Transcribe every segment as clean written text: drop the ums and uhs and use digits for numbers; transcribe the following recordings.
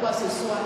pourquoi ce soir,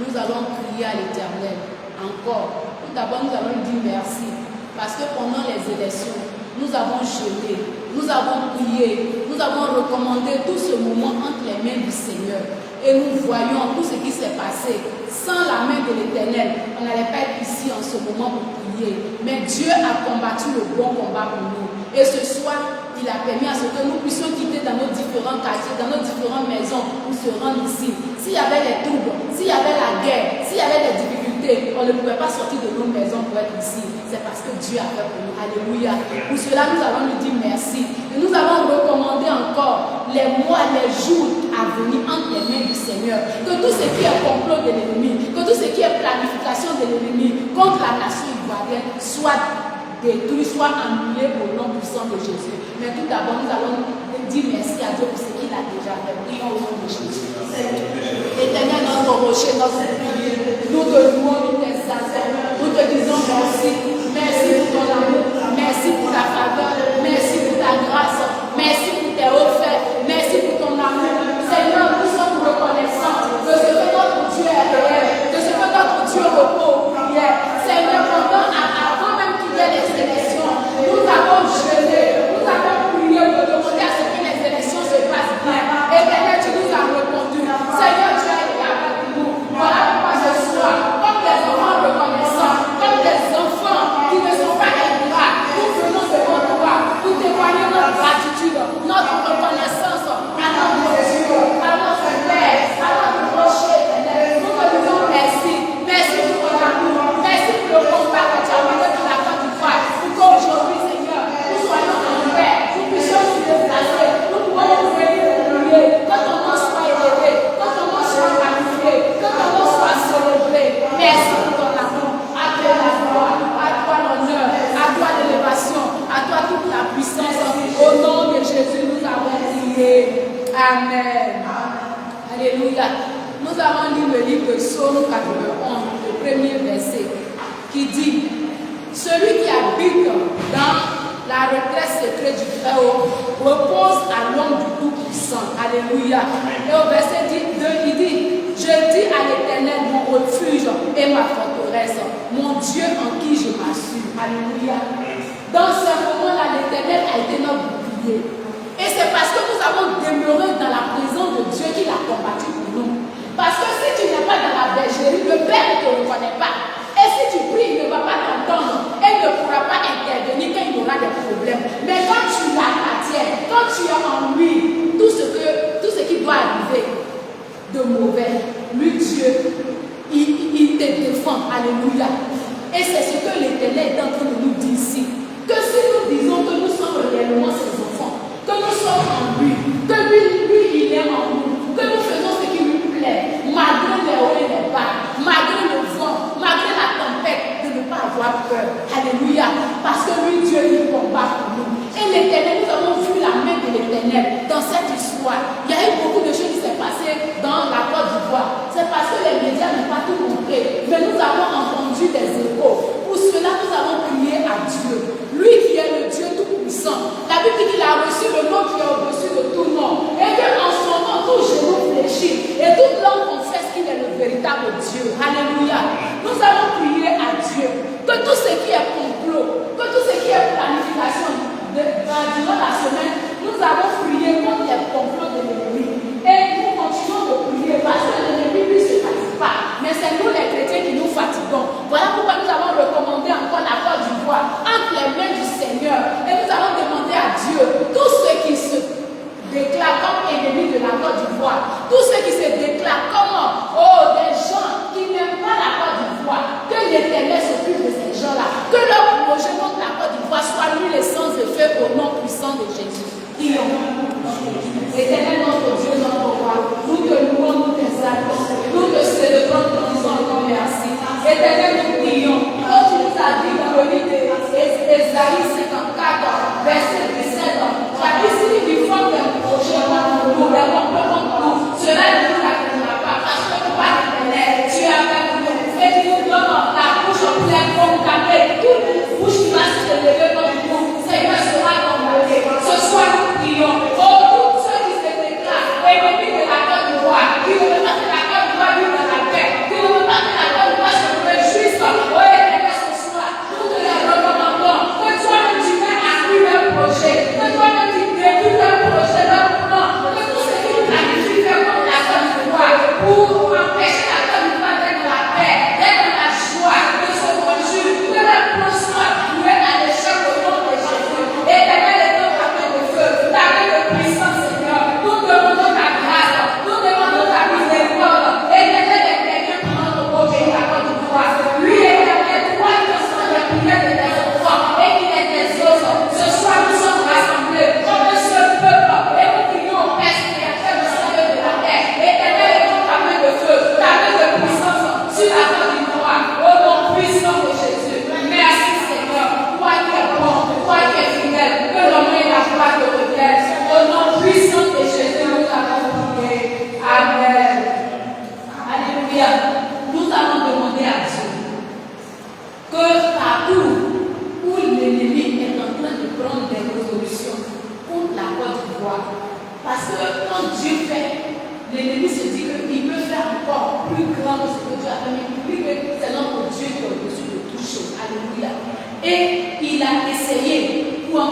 nous allons crier à l'Éternel encore. Tout d'abord, nous allons lui dire merci. Parce que pendant les élections, nous avons jeûné, nous avons prié, nous avons recommandé tout ce moment entre les mains du Seigneur. Et nous voyons tout ce qui s'est passé. Sans la main de l'Éternel, on n'allait pas être ici en ce moment pour prier. Mais Dieu a combattu le bon combat pour nous. Et ce soir, il a permis à ce que nous puissions quitter dans nos différents quartiers, dans nos différentes maisons pour se rendre ici. S'il y avait les troubles, s'il y avait la guerre, s'il y avait des difficultés, on ne pouvait pas sortir de nos maisons pour être ici. C'est parce que Dieu a fait pour nous. Alléluia. Pour cela, nous allons lui dire merci. Et nous avons recommandé encore les mois, les jours à venir entre les mains du Seigneur. Que tout ce qui est complot de l'ennemi, que tout ce qui est planification de l'ennemi contre la nation ivoirienne soit détruit, soit annulé au nom puissant de Jésus. Mais tout d'abord, nous allons dire merci à Dieu pour ce qu'il a déjà fait. Prions au nom de Jésus. Éternel, notre rocher, notre bouclier, nous te louons, nous t'exaltons, nous te disons merci. Merci pour ton amour, merci pour ta faveur, merci pour ta grâce, merci pour tes offertes, merci pour ton amour. Seigneur, nous sommes reconnaissants de ce que notre Dieu est réel, de ce que notre Dieu repose aux prières. Seigneur, avant même qu'il y ait les élections, nous avons jeûné, nous avons prié pour demander à ce que les élections se passent bien. Éternel, tu nous as répondu. Seigneur, tu as été avec nous. Voilà pourquoi ce soir, comme des enfants reconnaissants, comme des enfants qui ne sont pas ingrats, nous venons devant toi pour témoigner notre gratitude, notre reconnaissance à notre Dieu, à notre Père, à notre rocher. Nous te disons merci. Merci pour ton amour. Merci pour le combat que tu as mené dans la Côte d'Ivoire. Pour qu'aujourd'hui, Seigneur, nous soyons en paix, nous puissions nous déplacer, nous pouvons venir prier, que ton nom soit élevé, que ton nom soit magnifié, que ton nom soit célébré. Merci pour ton amour. À toi la gloire, à toi l'honneur, à toi l'élévation, à toi toute la puissance. Au nom de Jésus, nous avons prié. Amen. Alléluia. Nous avons lu le livre de Psaume 91, le premier verset, qui dit: celui qui habite dans la retraite secrète du Très-Haut repose à l'ombre du Tout-Puissant. Alléluia. Et au verset 2, il dit: je dis à l'Éternel, mon refuge et ma forteresse, mon Dieu en qui je m'assure. Alléluia. Dans ce moment-là, l'Éternel a été notre bouclier. Et c'est parce que nous avons demeuré dans la présence de Dieu qu'il a combattu pour nous. Parce que si tu n'es pas dans la bergerie, le Père ne te reconnaît pas. Et si tu pries, il ne va pas t'entendre. Et il ne pourra pas intervenir quand il y aura des problèmes. Mais quand tu l'appartiens, quand tu es en lui, tout ce qui doit arriver de mauvais, lui Dieu, il te défend. Alléluia. Et c'est ce que l'Éternel est en train de nous dire ici. Que si nous disons que nous sommes réellement ses enfants, que nous sommes en lui, que lui il est en nous, que nous faisons ce qui lui plaît, malgré les hauts et les bas, malgré le vent, malgré la tempête, de ne pas avoir peur. Alléluia. Parce que lui, Dieu, il combat pour nous. Et l'Éternel, nous avons vu la main de l'Éternel dans cette histoire. Il y a eu beaucoup de choses qui s'est passées dans la Côte d'Ivoire. C'est parce que les médias n'ont pas tout montré. Mais nous avons entendu des échos. Pour cela, nous avons crié à Dieu. Lui qui est le Dieu tout-puissant. La Bible dit qu'il a reçu le nom qui est au-dessus de tout nom. Et qu'en son nom, tout genou fléchit. Et toute langue confesse qu'il est le véritable Dieu. Alléluia. Nous allons prier à Dieu. Que tout ce qui est complot, que tout ce qui est planification durant la semaine, nous avons prié contre les complots de l'ennemi. Et nous continuons de prier parce que l'ennemi lui ne se fatigue pas. Mais c'est nous les chrétiens qui nous fatiguons. Voilà pourquoi nous avons recommandé encore la Côte d'Ivoire entre les mains du Seigneur. Et nous allons demander à Dieu, tous ceux qui se déclarent comme ennemis de la Côte d'Ivoire, tous ceux qui se déclarent comme des gens qui n'aiment pas la Côte d'Ivoire, que l'Éternel s'occupe de ces gens-là, que leur projet contre la Côte d'Ivoire soit nul et sans effet au nom puissant de Jésus. Éternel notre Dieu, notre roi, nous te louons, nous t'exaltons, nous te célébrons, nous te disons encore merci. Éternel, nous prions, comme tu nous as dit dans le livre d'Ésaïe 54, verset 17, tu as dit si nous forme des projets contre nous, des complots contre nous, cela ne nous atteindra pas, parce que toi, l'Éternel, tu es avec nous, et tu nous donnes la bouche pleine condamnée, toute bouche qui va se lever contre nous, Seigneur sera condamné. Ce soir, nous prions. Oh, tous ceux qui se déclarent ennemis de la Côte d'Ivoire, qui ne veulent pas que la Côte d'Ivoire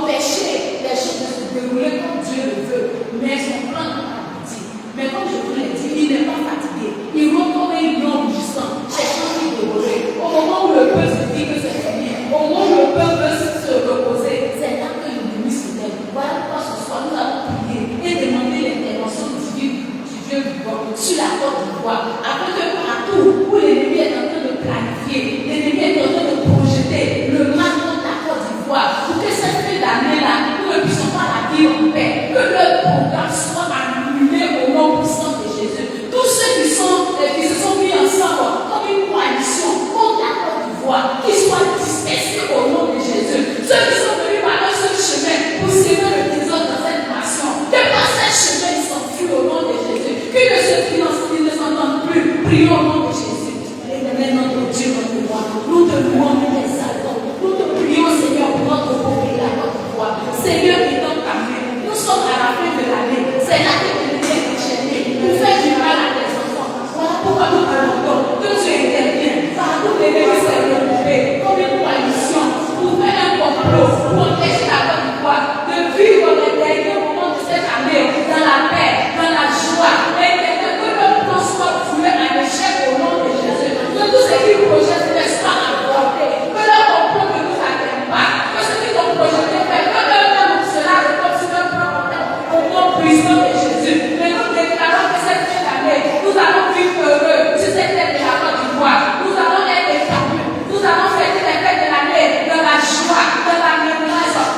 empêcher les choses de se dérouler comme Dieu le veut. Mais son plan n'est pas abouti. Mais comme je vous l'ai dit, il n'est pas fatigué. Il rôde comme un lion rugissant, cherchant qui dévorer. Au moment où le peuple se dit que c'est fini, au moment où le peuple veut se reposer, c'est là que l'ennemi se lève. Voilà pourquoi ce soir nous allons prier et demander l'intervention divine du Dieu vivant sur la Côte d'Ivoire, afin que partout où l'ennemi est en train de planifier, l'ennemi est en train de projeter le mal contre la Côte d'Ivoire, pour que cette fin d'année-là, nous ne puissions pas la vivre en paix, que leur programme soit annulé au nom puissant de Jésus. Tous ceux qui se sont mis ensemble comme une coalition contre la Côte d'Ivoire, qu'ils soient dispersés au nom de Jésus. Ceux qui sont venus par un seul chemin pour semer le désordre dans cette nation, que par ce chemin ils s'enfuient au nom de Jésus, qu'ils ne s'entendent plus. Prions au nom de Jésus. L'éternel notre Dieu, notre roi, nous te louons, nous t'exaltons, nous te prions Seigneur pour notre pauvre la Côte d'Ivoire. Seigneur, étant ta main, nous sommes à la fin de l'année. C'est là que tu es enchaîné pour faire du mal à tes enfants. Voilà pourquoi nous demandons que tu interviennes partout les bébés s'est regroupés comme une coalition pour faire un complot pour empêcher la Côte d'Ivoire de vivre les derniers moments de cette année dans la paix, dans la joie, et que leur plan soit voué à l'échec au nom de Jésus. Que tout ce qui projette ne soit avorté, que leur complot ne nous atteigne pas, que ce qu'ils ont projeté fait, que leur nom cela retombe sur leur propre tête au nom puissant de Jésus. Mais nous déclarons que cette fin d'année, nous allons vivre heureux sur cette terre de la Côte d'Ivoire. Nous allons être établis, nous allons fêter les fêtes de l'année dans la joie, dans la mémoire.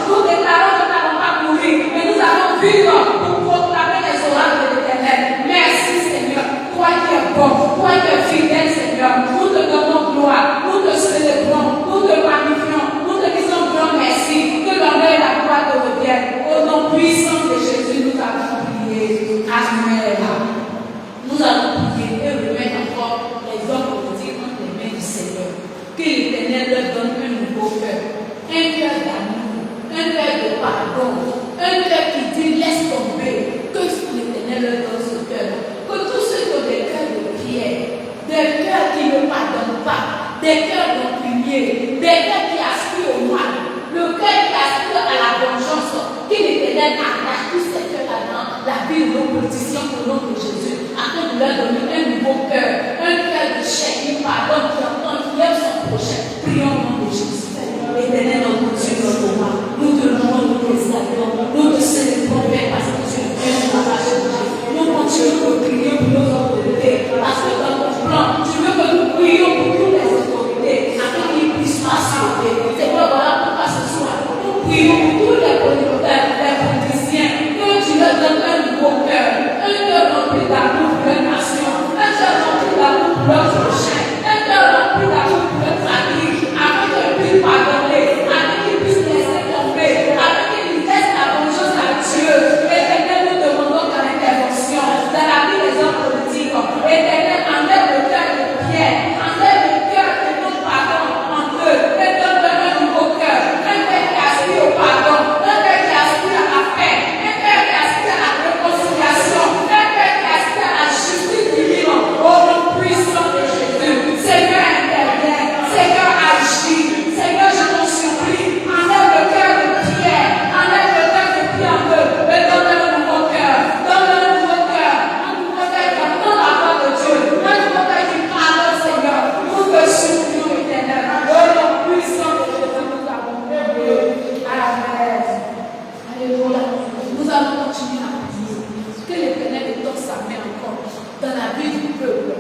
Nous déclarons que nous n'allons pas mourir, mais nous allons vivre pour proclamer les oracles de l'Éternel. Merci Seigneur, toi qui es bon, toi qui es fidèle Seigneur. Nous te donnons gloire, nous te célébrons, nous te magnifions, nous te disons grand merci. Que l'honneur et la gloire te reviennent. Au nom puissant de Jésus, nous avons prié. Amen. Nous allons prier et remettre encore les hommes politiques entre les mains du Seigneur. Que l'Éternel leur donne un nouveau cœur, un cœur d'amour, un cœur de pardon, un cœur qui dit laisse tomber. Que l'Éternel leur donne ce cœur. Que tous ceux qui ont des cœurs de prière, des cœurs qui ne pardonnent pas, des cœurs d'opinier, des cœurs qui aspirent au mal, le cœur qui aspire à la vengeance, que l'Éternel arrache tous ces cœurs-là dans la vie de nos politiciens au nom de Jésus, afin de leur donner un nouveau cœur, un cœur de chair, qui pardonne, qui entend, qui aime son prochain. Prions au nom de Jésus. Éternel, notre Dieu, notre roi, nous te louons, nous t'exaltons, nous te célébrons, Père, parce que tu es bien dans la marche de Dieu. Nous continuons de prier pour nos autorités, parce que dans ton plan, tu veux que nous prions pour toutes les autorités, afin qu'ils puissent pas sauver. C'est quoi, voilà pourquoi ce soir, nous prions pour tous les politiciens, que tu leur donnes un nouveau cœur rempli d'amour pour leur nation, un cœur rempli d'amour pour leur prochain, un cœur rempli d'amour pour leur famille, afin qu'ils puissent pardonner, afin qu'ils puissent laisser tomber, afin qu'ils laissent la vengeance à Dieu. Éternel, nous demandons ton intervention dans la vie des hommes politiques. Éternel, enlève le cœur de pierre, enlève le cœur de nos pardons en eux, et donne-leur un nouveau cœur, un cœur qui aspire au pardon, un cœur qui aspire à la paix, un cœur qui aspire à la réconciliation, un cœur qui aspire à la justice divine. Au nom puissant de Jésus, Seigneur, interviens, Seigneur, agis, Seigneur, je t'en supplie, enlève le cœur de pierre, enlève le cœur de pierre en eux, et donne-leur un nouveau cœur, donne-leur un nouveau cœur qui entend la voix de Dieu, un nouveau cœur qui pardonne, Seigneur. Nous te supplions, Éternel, au nom puissant de Jésus, nous avons prié. Amen. Alléluia. Nous allons continuer à prier. Que l'Éternel étende sa main encore dans la vie du peuple.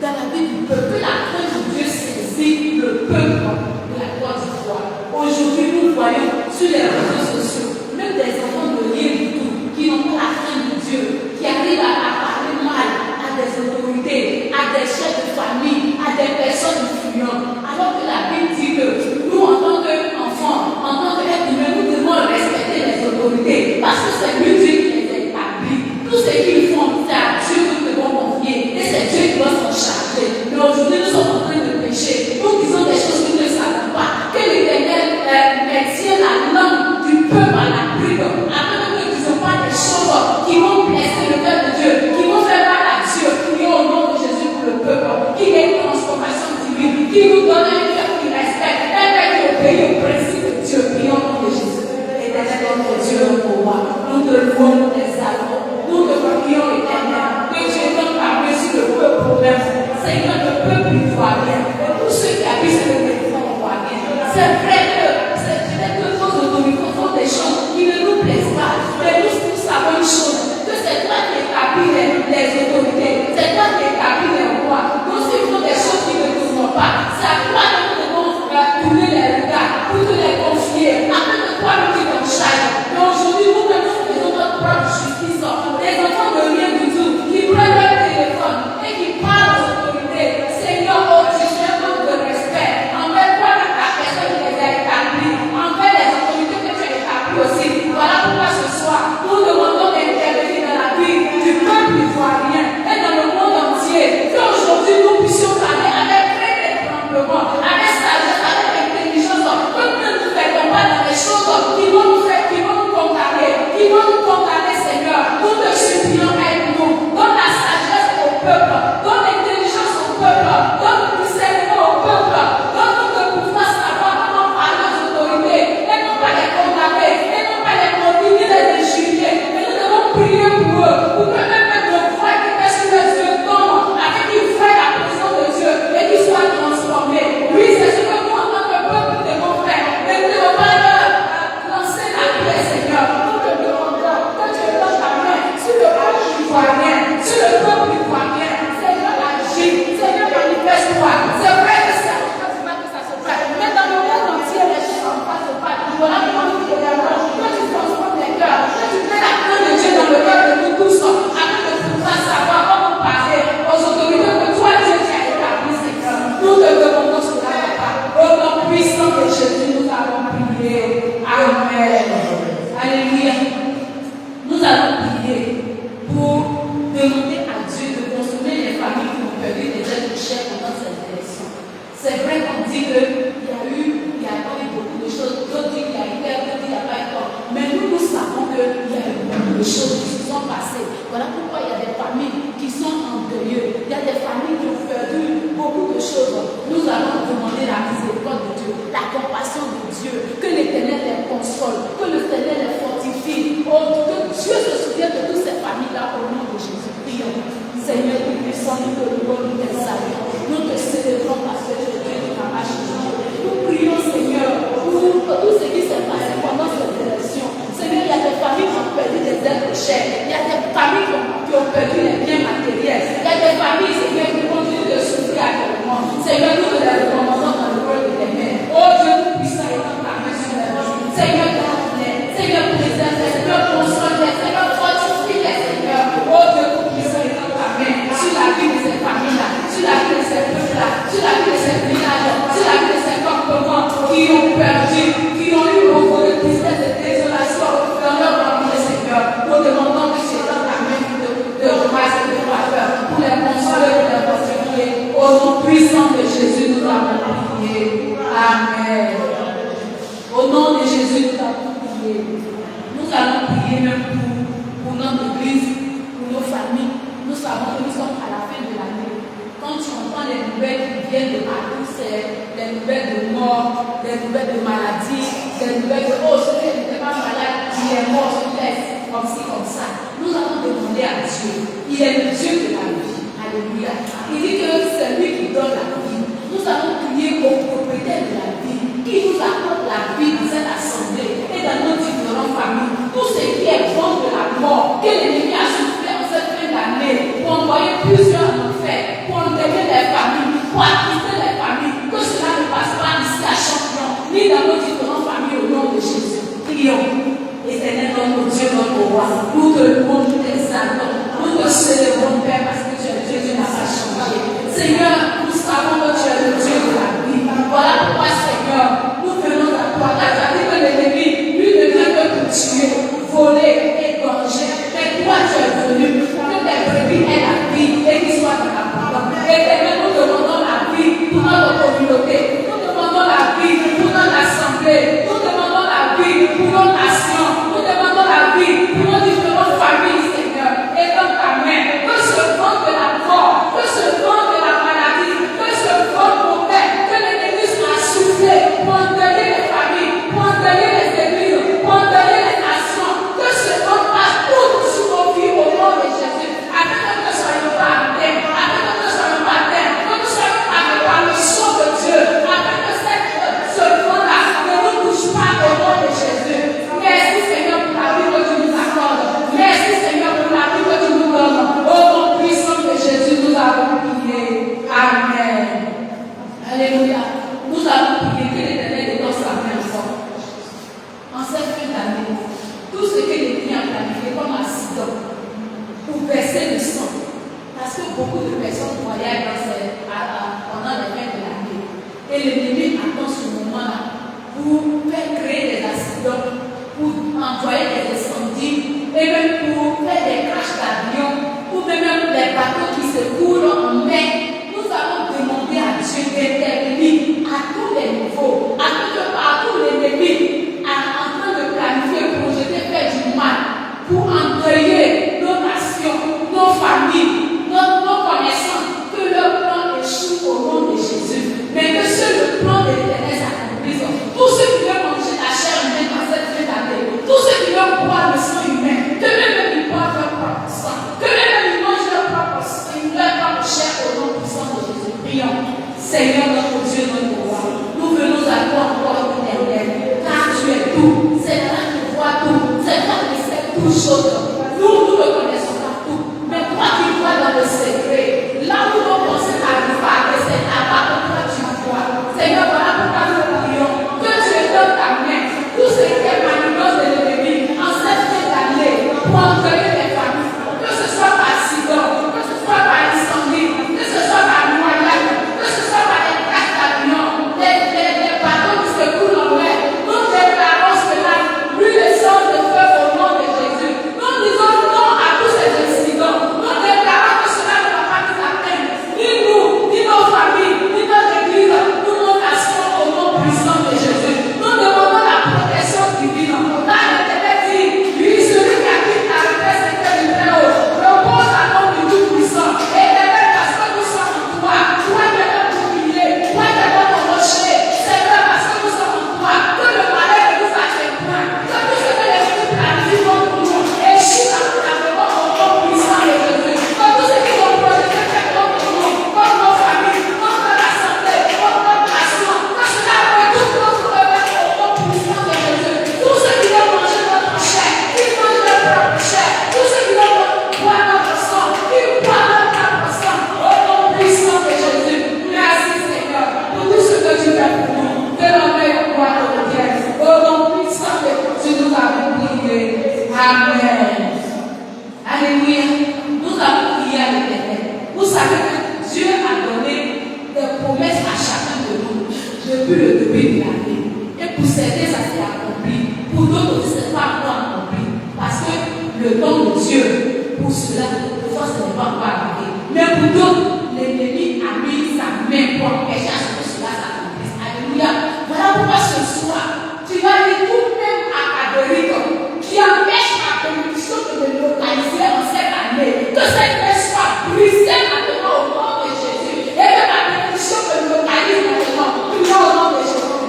Dans la vie du peuple. Que la main de Dieu saisit le peuple de la Côte d'Ivoire. Aujourd'hui, nous voyons sur les réseaux sociaux, même des enfants de rien du tout, qui n'ont pas la crainte de Dieu, qui arrivent à parler mal à des autorités, à des chefs de famille, à des personnes influentes. Alors que la Bible dit que nous, en tant qu'enfants, en tant qu'êtres humains, nous devons respecter les autorités parce que c'est lui Dieu qui les a établis. Tout ce qu'ils font, c'est à Dieu que nous devons confier et c'est Dieu qui doit s'en charger. Mais aujourd'hui, nous sommes en train de pécher. Nous disons des choses que nous ne savons pas. Que l'Éternel maintienne la langue du peuple à la bride afin que nous ne disions pas des choses qui vont blesser le cœur de Dieu, qui vont faire mal à Dieu. Prions au nom de Jésus pour le peuple, qu'il y ait une transformation divine, qui nous donne un cœur qui respecte, un cœur qui obéit au principe de Dieu. Prions au nom de Jésus. Éternel peuple, donne le discernement au peuple, donne-nous de pouvoir savoir comment parler aux autorités, et non pas les condamner, et non pas les maudire, ni les injurier, mais nous devons prier pour eux, pour que même le voix qui est sur les yeux tombe, afin qu'ils voient la présence de Dieu et qu'ils soient transformés. Oui, c'est ce que nous, en tant que peuple, devons faire, mais nous ne devons pas lancer la paix, Seigneur. Nous te demandons que tu donnes ta main sur le peuple ivoirien, sur le peuple ivoirien. Seigneur, agis, Seigneur, manifeste-toi. C'est vrai que c'est en face que ça se passe, mais dans le monde entier, les choses en face se passent. Voilà pourquoi nous te demandons que tu transformes les cœurs, que tu mets la main de Dieu dans le cœur de nous tous, afin de pouvoir savoir comment parler aux autorités que toi, Dieu, tu as établi, Seigneur. Nous te demandons cela, Papa. Au nom puissant de Jésus, nous avons prié. Amen. Alléluia. Nous allons prier pour demander à Dieu de consommer les familles qui ont perdu des êtres chers pendant cette élection. C'est vrai qu'on dit qu'il y a pas eu beaucoup de choses, d'autres disent qu'il y a eu peur, d'autres disent qu'il n'y a pas eu peur. Mais nous savons qu'il y a eu beaucoup de choses qui se sont passées. Voilà pourquoi il y a des familles qui sont en deuil. Il y a des familles qui ont perdu beaucoup de choses. Nous allons demander la miséricorde de Dieu, la compassion de Dieu, que l'Éternel les console, que l'Éternel les fortifie. Oh, que Dieu se souvienne de toutes ces familles-là au nom de Jésus. Prions. Seigneur, nous puissons, nous te louons, nous te saluons. Nous te célébrons parce que tu es Dieu de ta marche. Nous prions, Seigneur, pour tout ce qui s'est passé pendant cette élection. Seigneur, il y a des familles qui ont perdu des êtres chers. Il y a des familles qui ont perdu les biens matériels. Il y a des familles, Seigneur, qui continuent de souffrir actuellement. Seigneur, nous te les recommandons dans le rôle de tes mains. Oh Dieu, nous puissons étendre ta main sur les gens. Seigneur, garde-les. Seigneur, préserve-les. Seigneur, console-les. Seigneur, fortifie-les, Seigneur. Oh Dieu, nous puissons étendre ta main sur la vie de ces familles-là, sur la vie de ces peuples-là, sur la vie de ces villages, sur la vie de ces campements qui ont perdu, qui ont eu beaucoup de tristesse et de désolation dans leur famille, Seigneur. Nous demandons que tu étends ta main de grâce et de faveur pour les consoler, pour les fortifier. Au nom puissant de Jésus, nous avons prié. Amen. Au nom de Jésus, nous avons prié. Nous allons prier même pour notre église, pour nos familles. Nous savons que nous sommes à la fin de l'année. Quand tu entends les nouvelles qui viennent de partout, c'est les nouvelles de mort, les nouvelles de maladie, les nouvelles de oh, celui qui n'était pas malade, il est mort, je laisse, comme ci, comme ça. Nous allons demander à Dieu. Il est le Dieu de la vie. Alléluia. Il dit que c'est lui qui donne la vie. Nous allons prier au propriétaire de la vie, qui nous accorde la vie dans cette assemblée et dans nos différentes familles. Tout ce qui est bon de la mort, que l'ennemi a soufflé en cette fin d'année, pour envoyer plusieurs en enfer, pour enlever les familles, pour acquitter les familles, que cela ne passe pas ici à Champion, ni dans nos différentes familles au nom de Jésus. Prions. Éternel, notre Dieu, notre roi, nous te louons, nous t'exaltons, nous te célébrons, Père, parce que tu es Dieu, tu n'as pas changé. Seigneur, nous savons que tu es le Dieu de la vie. Voilà pourquoi, Seigneur, nous venons à toi. Tu as dit que l'ennemi, lui, ne vient que pour tuer, voler, égorger. Mais toi, tu es venu, que tes brebis aient la vie et qu'ils soient dans la parole. Éternel, nous demandons la vie pour notre communauté. Nous demandons la vie pour notre assemblée. Nous demandons la vie pour nos nations. Nous demandons la vie pour nos différentes familles, Seigneur. Et dans ta main, que ce vent de la mort, que ce vent de la maladie, que ce vent mauvais, que l'ennemi soit soufflé pour endeuiller les familles, pour endeuiller les églises, pour endeuiller les nations. Que ce vent passe tout sur nos vies au nom de Jésus. Afin que nous ne soyons pas atteints, afin que nous ne soyons pas atteints, que nous soyons atteints par le son de Dieu, afin que ce vent-là ne nous touche pas au nom de Jésus. Merci Seigneur pour la vie que tu nous accordes. Merci Seigneur pour la vie que tu nous donnes. Au nom puissant de Jésus, nous avons prié. Amen. Alléluia. Nous avons prié que l'Éternel donne sa main encore. En cette fin d'année, tout ce que l'ennemi a planifié comme accident pour verser le sang, parce que beaucoup de personnes voyagent pendant les fins de l'année. Et l'ennemi attend ce moment-là pour faire créer des accidents, pour envoyer des incendies, et même pour faire des crashs d'avions, ou même des bateaux qui se coulent en mer. Nous allons demander à Dieu d'intervenir à tous les niveaux, à tout partout l'ennemi est en train de planifier, projeter, faire du mal, pour endeuiller nos nations, nos familles, nos connaissances, que leur plan échoue. Seigneur notre Dieu, notre roi, nous venons à toi encore éternel, car tu es tout. C'est toi qui vois tout. C'est toi qui sais toutes choses. Nous ne connaissons pas tout. Mais toi qui vois dans le secret, là où nos pensées n'arrivent pas, c'est là-bas que toi tu vois. Seigneur, voilà pourquoi nous prions que tu étends ta main. Tout ce qui est manigance de l'ennemi en cette fin d'année pour entraîner les familles, que ce soit par accident, que ce soit par incendie, que ce soit par noyade, que ce soit par les plaques d'avion, les bateaux qui se coulent en mer. Nous déclarons cela, lui le sang de feu au nom de Jésus. Nous disons non à tous ces incidents. Nous déclarons que cela ne va pas nous atteindre, ni nous, ni nos familles, ni notre église. Nous nous nations au nom puissant de Jésus. Nous demandons la protection divine. Là, l'Éternel dit, lui, celui qui habite la retraite, c'est que du très haut, repose à l'homme du Tout-Puissant. Et Éternel, parce que nous sommes en toi, toi qui es notre bouclier, toi qui es notre rocher, Seigneur, parce que nous sommes en toi, que le malheur ne nous atteint point, que tout ce que les fous planifient contre nous, échoue lamentablement au nom puissant de Jésus. Que tout ce qui sont projetés contre nous, contre nos familles, contre la santé, contre notre nation, que cela retourne notre revers au nom puissant de Jésus. Tous ceux qui veulent manger notre chair, qui mangent leur propre chair, tous ceux qui veulent boire notre sang, qui boivent notre propre sang, au nom puissant de Jésus. Merci Seigneur pour tout ce que tu fais pour nous. Que l'honneur et la gloire te reviennent. Au nom puissant de Jésus, nous avons prié. Amen. Alléluia. Nous avons prié à l'Éternel. Vous savez que Dieu a donné des promesses à chacun de nous depuis le début de l'année. Et pour certains, ça s'est accompli. Pour d'autres, ce n'est pas encore accompli. Parce que le don de Dieu, pour cela, de fois, ce n'est pas encore arrivé. Mais pour d'autres, l'ennemi a mis sa main pour empêcher à ce que cela s'accomplisse. Alléluia. Voilà pourquoi ce soir, tu vas lire tout même académique qui empêche la bénédiction de me localiser en cette année. Que cette main soit brisée maintenant au nom de Jésus. Et que la bénédiction me localise maintenant. Prions au nom de Jésus.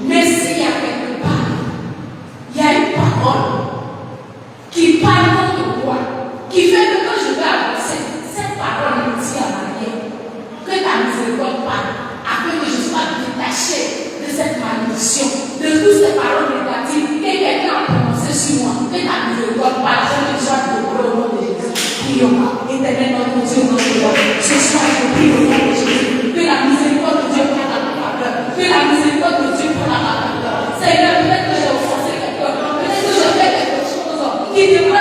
Mais s'il y a quelque part, il y a une parole qui parle contre toi, qui fait que quand je vais avancer, cette parole me dit à ma vie que ta miséricorde parle, afin que je sois détaché de cette malédiction, de toutes ces paroles négatives que quelqu'un a prononcées sur moi, que ta miséricorde parle, afin que je sois délivré au nom de Jésus. Prions, éternel notre Dieu, notre Dieu, ce soir je prie au nom de Jésus, que la miséricorde de Dieu prenne à ma faveur, que la miséricorde de Dieu prenne à ma faveur. Seigneur, peut-être que j'ai offensé quelqu'un, peut-être que j'ai fait quelque chose qui devrait